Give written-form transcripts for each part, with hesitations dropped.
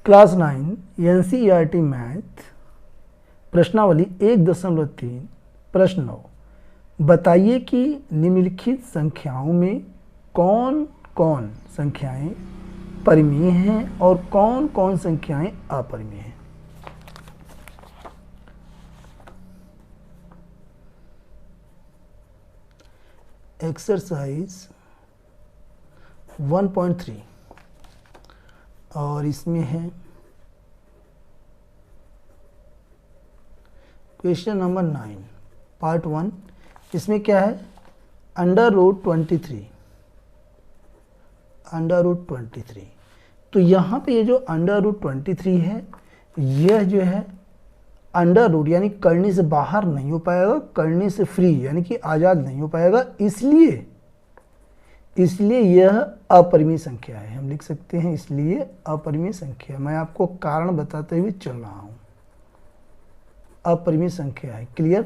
Class 9 NCERT math प्रश्नावली 1.3 प्रश्न 9 बताइए कि निम्नलिखित संख्याओं में कौन कौन संख्याएं परिमेय हैं और कौन कौन संख्याएं अपरिमेय हैं। एक्सरसाइज 1.3 और इसमें है क्वेश्चन नंबर 9 पार्ट 1। इसमें क्या है, √23। तो यहाँ पे ये जो √23 है, यह जो है अंडर रूट यानी करने से बाहर नहीं हो पाएगा, करने से फ्री यानी कि आज़ाद नहीं हो पाएगा, इसलिए यह अपरिमेय संख्या है। हम लिख सकते हैं इसलिए अपरिमेय संख्या। मैं आपको कारण बताते हुए चल रहा हूँ, अपरिमेय संख्या है। क्लियर।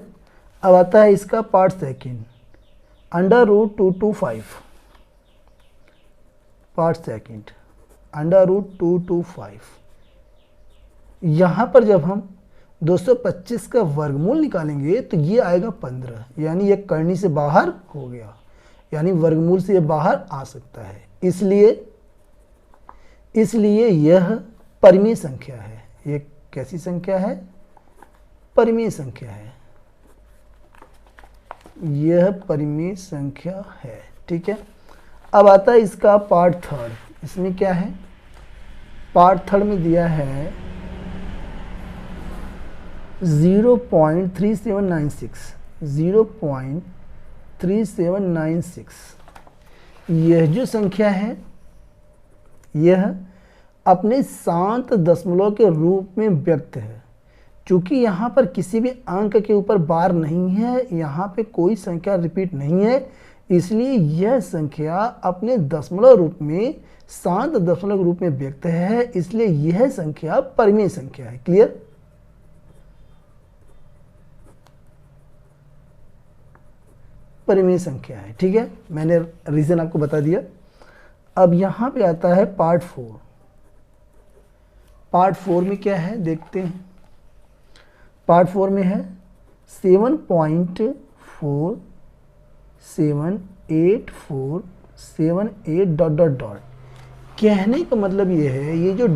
अब आता है इसका पार्ट सेकंड, √225 पार्ट सेकंड, √225। यहाँ पर जब हम 225 का वर्गमूल निकालेंगे तो ये आएगा 15, यानी ये करनी से बाहर हो गया, यानी वर्गमूल से ये बाहर आ सकता है, इसलिए यह परिमेय संख्या है। ये कैसी संख्या है? परिमेय संख्या है, यह परिमेय संख्या है। ठीक है। अब आता है इसका पार्ट थर्ड। इसमें क्या है, पार्ट थर्ड में दिया है 0.3796। यह जो संख्या है यह अपने शांत दशमलव के रूप में व्यक्त है। चूंकि यहाँ पर किसी भी अंक के ऊपर बार नहीं है, यहाँ पे कोई संख्या रिपीट नहीं है, इसलिए यह संख्या अपने दशमलव रूप में, शांत दशमलव रूप में व्यक्त है, इसलिए यह संख्या परिमेय संख्या है। क्लियर। परिमेय संख्या है। ठीक है, मैंने रीजन आपको बता दिया। अब यहाँ पे आता है पार्ट 4। पार्ट 4 में क्या है देखते हैं। पार्ट 4 में है 7.478478 ... कहने का मतलब ये है, ये जो ...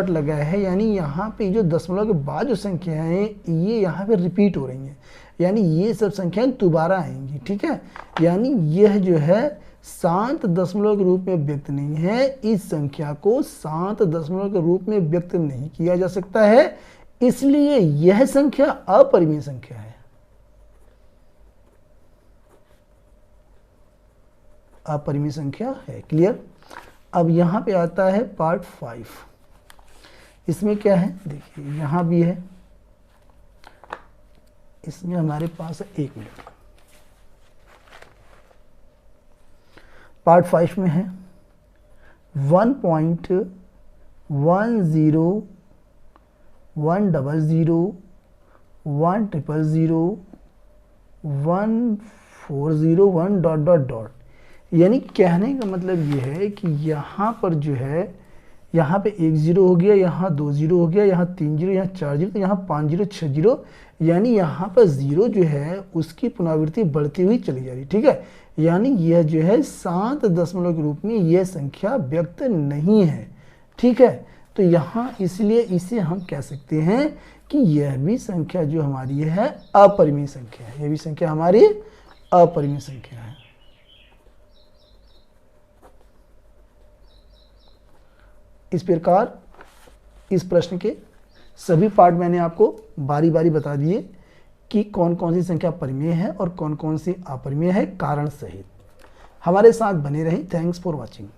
लगा है, यानी यहाँ पे जो दशमलव के बाद जो संख्या है ये यहाँ पे रिपीट हो रही हैं, यानी ये सब संख्याएं दोबारा आएंगी। ठीक है, यानी यह जो है शांत दशमलव के रूप में व्यक्त नहीं है, इस संख्या को शांत दशमलव के रूप में व्यक्त नहीं किया जा सकता है, इसलिए यह संख्या अपरिमेय संख्या है। अपरिमेय संख्या है। क्लियर। अब यहाँ पे आता है पार्ट 5। इसमें क्या है देखिए, यहाँ भी है, इसमें हमारे पास है, 1 मिनट। पार्ट 5 में है 1.1010101401, यानी कहने का मतलब ये है कि यहाँ पर जो है, यहाँ पे 1 0 हो गया, यहाँ 2 0 हो गया, यहाँ 3 0, यहाँ 4 0, तो यहाँ 5 0 6 0, यानी यहाँ पर 0 जो है उसकी पुनरावृत्ति बढ़ती हुई चली जा रही। ठीक है, यानी यह जो है शांत दशमलव के रूप में यह संख्या व्यक्त नहीं है। ठीक है, तो यहाँ इसलिए इसे हम कह सकते हैं कि यह भी संख्या जो हमारी है अपरिमेय संख्या है। यह भी संख्या हमारी अपरिमेय संख्या है। इस प्रकार इस प्रश्न के सभी पार्ट मैंने आपको बारी बारी बता दिए कि कौन कौन सी संख्या परिमेय है और कौन कौन सी अपरिमेय है, कारण सहित। हमारे साथ बने रहें। Thanks for watching.